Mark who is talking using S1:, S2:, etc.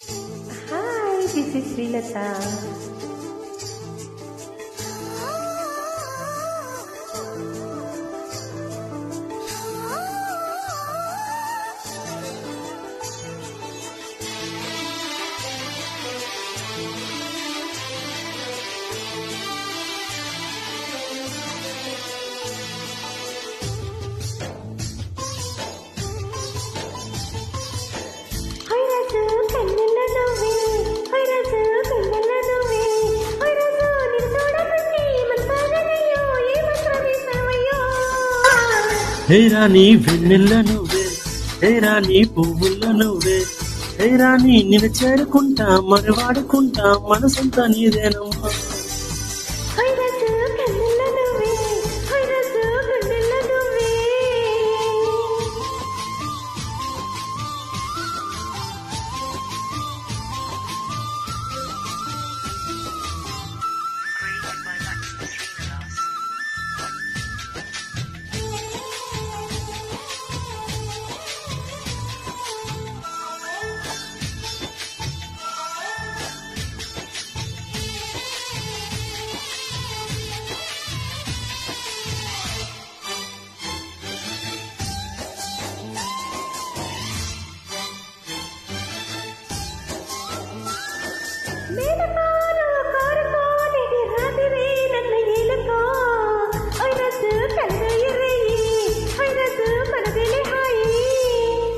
S1: Hi, this is Srilata. హైరాజు కన్నుల నువ్వే, హైరాజు కన్నుల నువ్వే, హైరాజు నిన్ను చూడమంటే మనసాగనయ్యో, ఏ మంత్రం వేసావయ్యో.
S2: హే రాణి వెన్నెల్ల నువ్వే, హే రాణి పువ్వుల్ల నువ్వే, హే రాణి నిన్ను చేరుకుంటా మరి వాడుకుంటా మనసంతా నీదేనమ్మా.
S1: హైరాజు కన్నుల నువ్వే, హైరాజు కన్నుల నువ్వే. మేడ